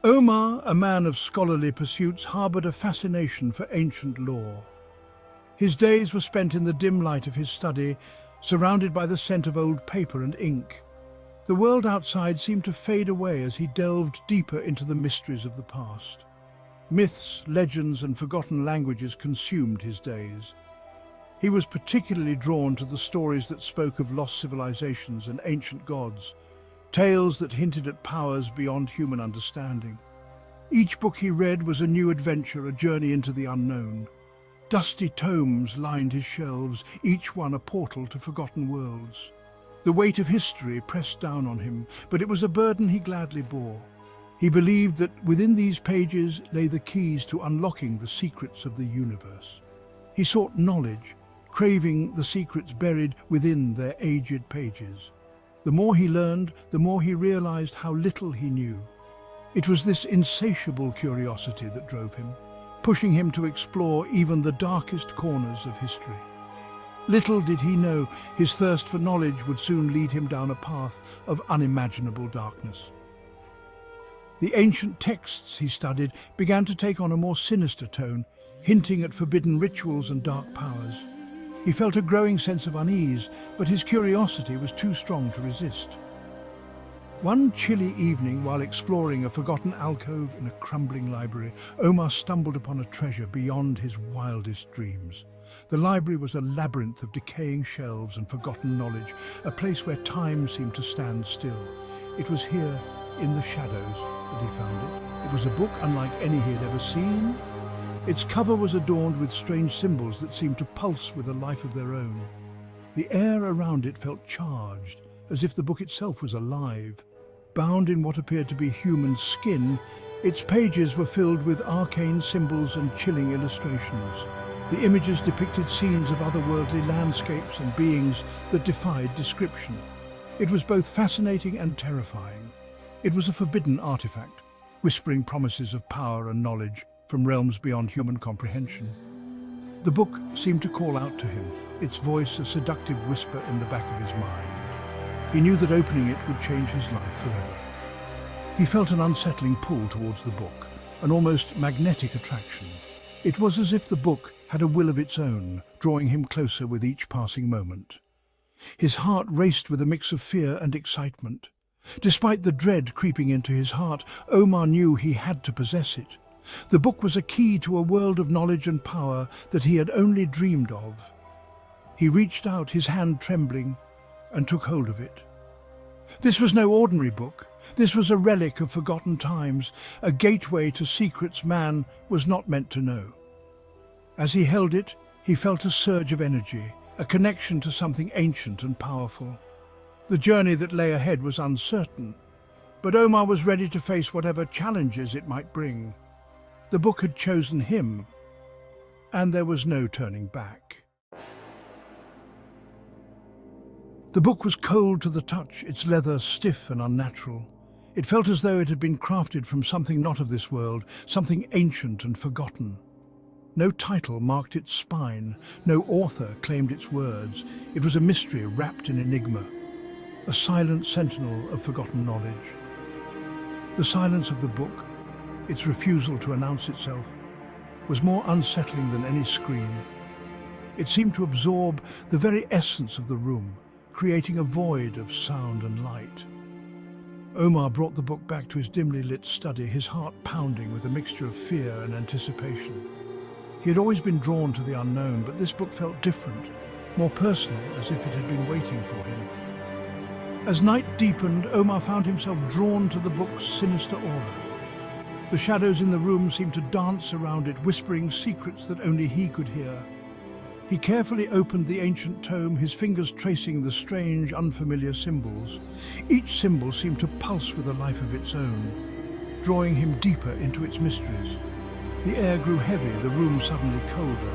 Omar, a man of scholarly pursuits, harbored a fascination for ancient lore. His days were spent in the dim light of his study, surrounded by the scent of old paper and ink. The world outside seemed to fade away as he delved deeper into the mysteries of the past. Myths, legends, and forgotten languages consumed his days. He was particularly drawn to the stories that spoke of lost civilizations and ancient gods, tales that hinted at powers beyond human understanding. Each book he read was a new adventure, a journey into the unknown. Dusty tomes lined his shelves, each one a portal to forgotten worlds. The weight of history pressed down on him, but it was a burden he gladly bore. He believed that within these pages lay the keys to unlocking the secrets of the universe. He sought knowledge, craving the secrets buried within their aged pages. The more he learned, the more he realized how little he knew. It was this insatiable curiosity that drove him, pushing him to explore even the darkest corners of history. Little did he know his thirst for knowledge would soon lead him down a path of unimaginable darkness. The ancient texts he studied began to take on a more sinister tone, hinting at forbidden rituals and dark powers. He felt a growing sense of unease, but his curiosity was too strong to resist. One chilly evening, while exploring a forgotten alcove in a crumbling library, Omar stumbled upon a treasure beyond his wildest dreams. The library was a labyrinth of decaying shelves and forgotten knowledge, a place where time seemed to stand still. It was here, in the shadows, that he found it. It was a book unlike any he had ever seen. Its cover was adorned with strange symbols that seemed to pulse with a life of their own. The air around it felt charged, as if the book itself was alive. Bound in what appeared to be human skin, its pages were filled with arcane symbols and chilling illustrations. The images depicted scenes of otherworldly landscapes and beings that defied description. It was both fascinating and terrifying. It was a forbidden artifact, whispering promises of power and knowledge from realms beyond human comprehension. The book seemed to call out to him, its voice a seductive whisper in the back of his mind. He knew that opening it would change his life forever. He felt an unsettling pull towards the book, an almost magnetic attraction. It was as if the book had a will of its own, drawing him closer with each passing moment. His heart raced with a mix of fear and excitement. Despite the dread creeping into his heart, Omar knew he had to possess it. The book was a key to a world of knowledge and power that he had only dreamed of. He reached out, his hand trembling, and took hold of it. This was no ordinary book. This was a relic of forgotten times, a gateway to secrets man was not meant to know. As he held it, he felt a surge of energy, a connection to something ancient and powerful. The journey that lay ahead was uncertain, but Omar was ready to face whatever challenges it might bring. The book had chosen him, and there was no turning back. The book was cold to the touch, its leather stiff and unnatural. It felt as though it had been crafted from something not of this world, something ancient and forgotten. No title marked its spine, no author claimed its words. It was a mystery wrapped in enigma, a silent sentinel of forgotten knowledge. The silence of the book, its refusal to announce itself, was more unsettling than any scream. It seemed to absorb the very essence of the room, creating a void of sound and light. Omar brought the book back to his dimly lit study, his heart pounding with a mixture of fear and anticipation. He had always been drawn to the unknown, but this book felt different, more personal, as if it had been waiting for him. As night deepened, Omar found himself drawn to the book's sinister aura. The shadows in the room seemed to dance around it, whispering secrets that only he could hear. He carefully opened the ancient tome, his fingers tracing the strange, unfamiliar symbols. Each symbol seemed to pulse with a life of its own, drawing him deeper into its mysteries. The air grew heavy, the room suddenly colder.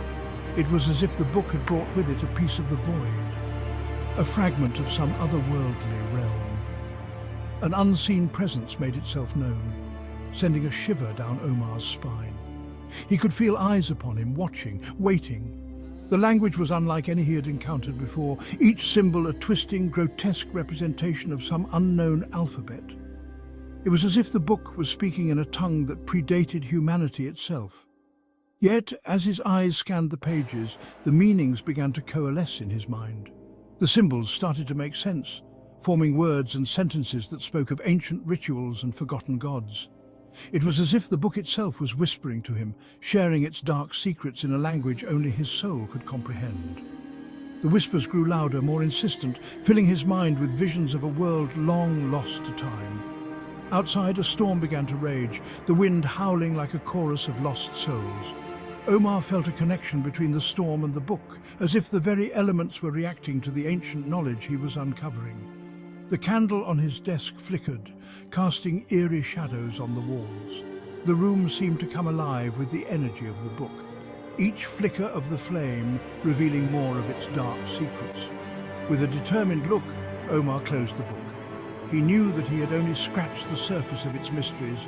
It was as if the book had brought with it a piece of the void, a fragment of some otherworldly realm. An unseen presence made itself known, sending a shiver down Omar's spine. He could feel eyes upon him, watching, waiting. The language was unlike any he had encountered before, each symbol a twisting, grotesque representation of some unknown alphabet. It was as if the book was speaking in a tongue that predated humanity itself. Yet, as his eyes scanned the pages, the meanings began to coalesce in his mind. The symbols started to make sense, forming words and sentences that spoke of ancient rituals and forgotten gods. It was as if the book itself was whispering to him, sharing its dark secrets in a language only his soul could comprehend. The whispers grew louder, more insistent, filling his mind with visions of a world long lost to time. Outside, a storm began to rage, the wind howling like a chorus of lost souls. Omar felt a connection between the storm and the book, as if the very elements were reacting to the ancient knowledge he was uncovering. The candle on his desk flickered, casting eerie shadows on the walls. The room seemed to come alive with the energy of the book, each flicker of the flame revealing more of its dark secrets. With a determined look, Omar closed the book. He knew that he had only scratched the surface of its mysteries,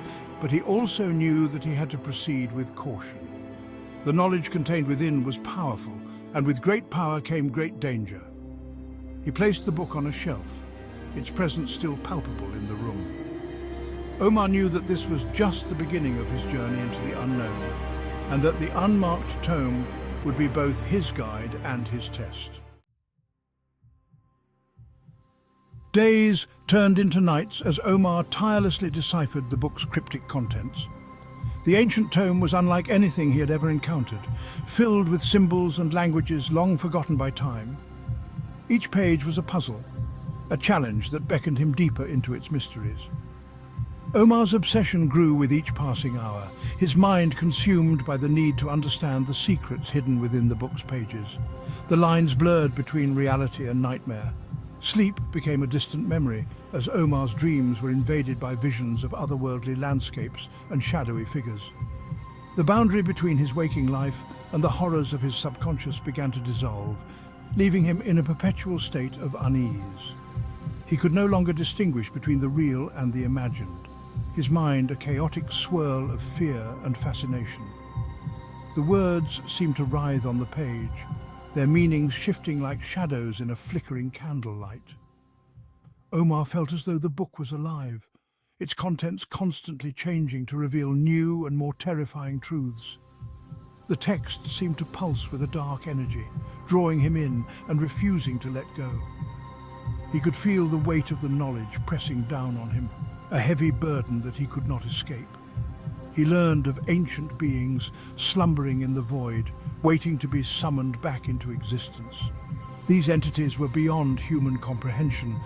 but he also knew that he had to proceed with caution. The knowledge contained within was powerful, and with great power came great danger. He placed the book on a shelf, its presence still palpable in the room. Omar knew that this was just the beginning of his journey into the unknown, and that the unmarked tome would be both his guide and his test. Days turned into nights as Omar tirelessly deciphered the book's cryptic contents. The ancient tome was unlike anything he had ever encountered, filled with symbols and languages long forgotten by time. Each page was a puzzle, a challenge that beckoned him deeper into its mysteries. Omar's obsession grew with each passing hour, his mind consumed by the need to understand the secrets hidden within the book's pages. The lines blurred between reality and nightmare. Sleep became a distant memory, as Omar's dreams were invaded by visions of otherworldly landscapes and shadowy figures. The boundary between his waking life and the horrors of his subconscious began to dissolve, leaving him in a perpetual state of unease. He could no longer distinguish between the real and the imagined, his mind a chaotic swirl of fear and fascination. The words seemed to writhe on the page, their meanings shifting like shadows in a flickering candlelight. Omar felt as though the book was alive, its contents constantly changing to reveal new and more terrifying truths. The text seemed to pulse with a dark energy, drawing him in and refusing to let go. He could feel the weight of the knowledge pressing down on him, a heavy burden that he could not escape. He learned of ancient beings slumbering in the void, waiting to be summoned back into existence. These entities were beyond human comprehension,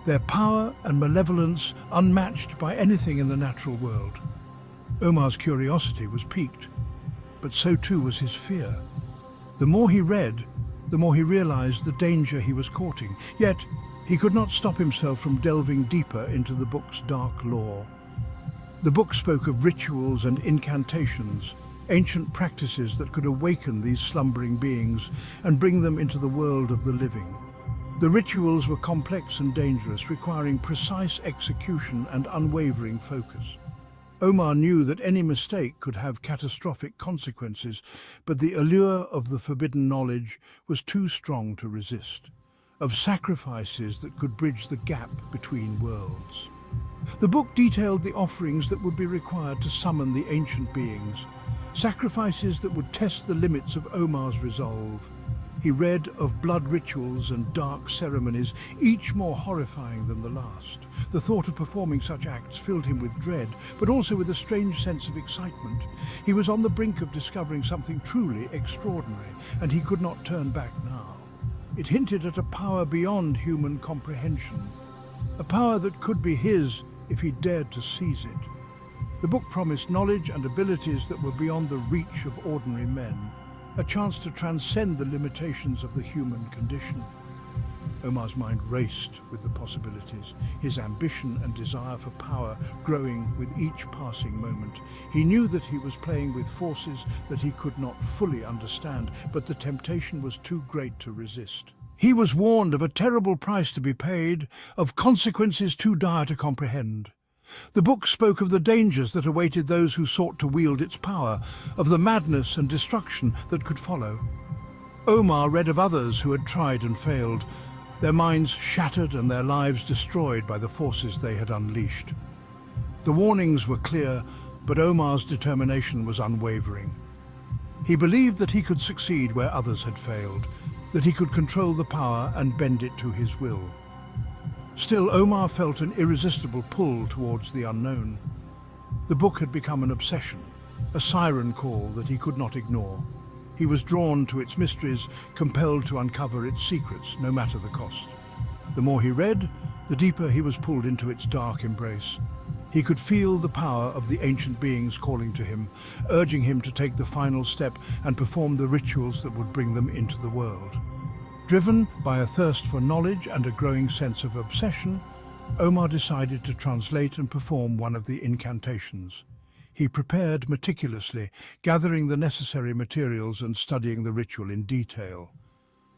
their power and malevolence unmatched by anything in the natural world. Omar's curiosity was piqued, but so too was his fear. The more he read, the more he realized the danger he was courting. Yet, he could not stop himself from delving deeper into the book's dark lore. The book spoke of rituals and incantations, ancient practices that could awaken these slumbering beings and bring them into the world of the living. The rituals were complex and dangerous, requiring precise execution and unwavering focus. Omar knew that any mistake could have catastrophic consequences, but the allure of the forbidden knowledge was too strong to resist, of sacrifices that could bridge the gap between worlds. The book detailed the offerings that would be required to summon the ancient beings, sacrifices that would test the limits of Omar's resolve. He read of blood rituals and dark ceremonies, each more horrifying than the last. The thought of performing such acts filled him with dread, but also with a strange sense of excitement. He was on the brink of discovering something truly extraordinary, and he could not turn back now. It hinted at a power beyond human comprehension, a power that could be his if he dared to seize it. The book promised knowledge and abilities that were beyond the reach of ordinary men, a chance to transcend the limitations of the human condition. Omar's mind raced with the possibilities, his ambition and desire for power growing with each passing moment. He knew that he was playing with forces that he could not fully understand, but the temptation was too great to resist. He was warned of a terrible price to be paid, of consequences too dire to comprehend. The book spoke of the dangers that awaited those who sought to wield its power, of the madness and destruction that could follow. Omar read of others who had tried and failed, their minds shattered and their lives destroyed by the forces they had unleashed. The warnings were clear, but Omar's determination was unwavering. He believed that he could succeed where others had failed, that he could control the power and bend it to his will. Still, Omar felt an irresistible pull towards the unknown. The book had become an obsession, a siren call that he could not ignore. He was drawn to its mysteries, compelled to uncover its secrets, no matter the cost. The more he read, the deeper he was pulled into its dark embrace. He could feel the power of the ancient beings calling to him, urging him to take the final step and perform the rituals that would bring them into the world. Driven by a thirst for knowledge and a growing sense of obsession, Omar decided to translate and perform one of the incantations. He prepared meticulously, gathering the necessary materials and studying the ritual in detail.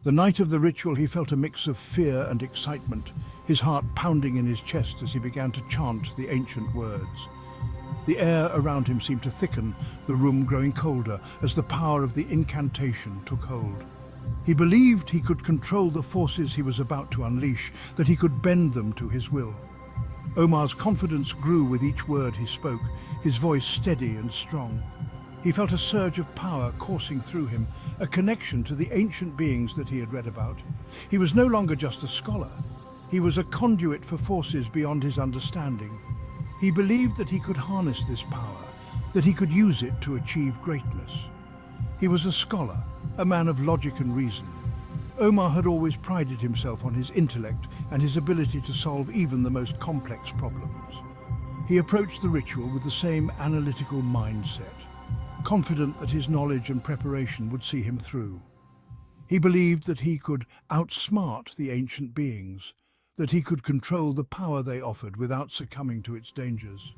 The night of the ritual, he felt a mix of fear and excitement, his heart pounding in his chest as he began to chant the ancient words. The air around him seemed to thicken, the room growing colder as the power of the incantation took hold. He believed he could control the forces he was about to unleash, that he could bend them to his will. Omar's confidence grew with each word he spoke, his voice steady and strong. He felt a surge of power coursing through him, a connection to the ancient beings that he had read about. He was no longer just a scholar. He was a conduit for forces beyond his understanding. He believed that he could harness this power, that he could use it to achieve greatness. He was a scholar, a man of logic and reason. Omar had always prided himself on his intellect and his ability to solve even the most complex problems. He approached the ritual with the same analytical mindset, confident that his knowledge and preparation would see him through. He believed that he could outsmart the ancient beings, that he could control the power they offered without succumbing to its dangers.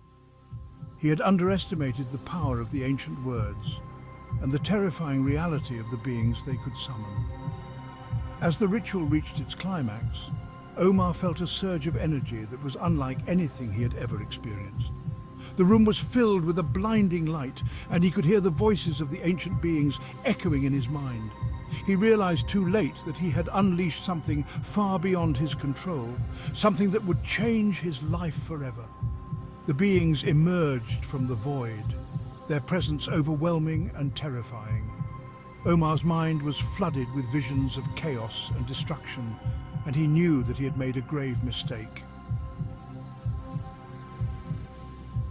He had underestimated the power of the ancient words and the terrifying reality of the beings they could summon. As the ritual reached its climax, Omar felt a surge of energy that was unlike anything he had ever experienced. The room was filled with a blinding light, and he could hear the voices of the ancient beings echoing in his mind. He realized too late that he had unleashed something far beyond his control, something that would change his life forever. The beings emerged from the void, their presence overwhelming and terrifying. Omar's mind was flooded with visions of chaos and destruction, and he knew that he had made a grave mistake.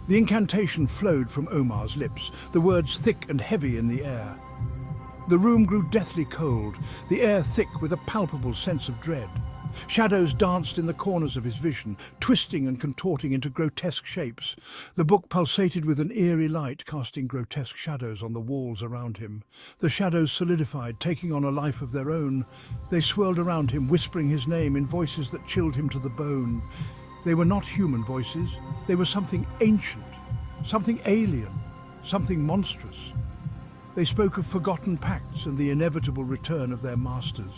The incantation flowed from Omar's lips, the words thick and heavy in the air. The room grew deathly cold, the air thick with a palpable sense of dread. Shadows danced in the corners of his vision, twisting and contorting into grotesque shapes. The book pulsated with an eerie light, casting grotesque shadows on the walls around him. The shadows solidified, taking on a life of their own. They swirled around him, whispering his name in voices that chilled him to the bone. They were not human voices. They were something ancient, something alien, something monstrous. They spoke of forgotten pacts and the inevitable return of their masters.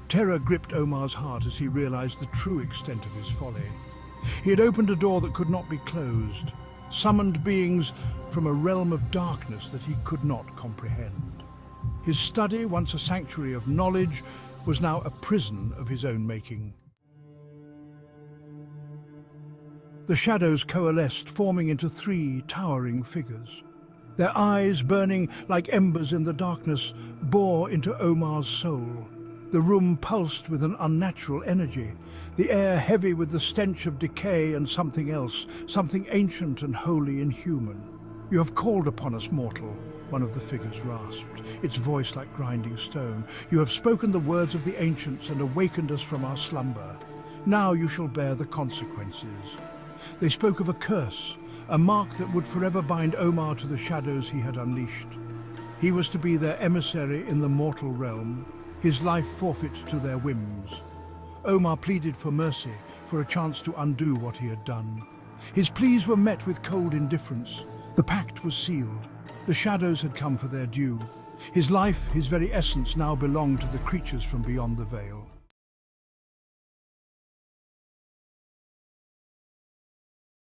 Terror gripped Omar's heart as he realized the true extent of his folly. He had opened a door that could not be closed, summoned beings from a realm of darkness that he could not comprehend. His study, once a sanctuary of knowledge, was now a prison of his own making. The shadows coalesced, forming into three towering figures. Their eyes, burning like embers in the darkness, bore into Omar's soul. The room pulsed with an unnatural energy, the air heavy with the stench of decay and something else, something ancient and wholly inhuman. "You have called upon us, mortal," one of the figures rasped, its voice like grinding stone. "You have spoken the words of the ancients and awakened us from our slumber. Now you shall bear the consequences." They spoke of a curse, a mark that would forever bind Omar to the shadows he had unleashed. He was to be their emissary in the mortal realm, his life forfeit to their whims. Omar pleaded for mercy, for a chance to undo what he had done. His pleas were met with cold indifference. The pact was sealed. The shadows had come for their due. His life, his very essence, now belonged to the creatures from beyond the veil.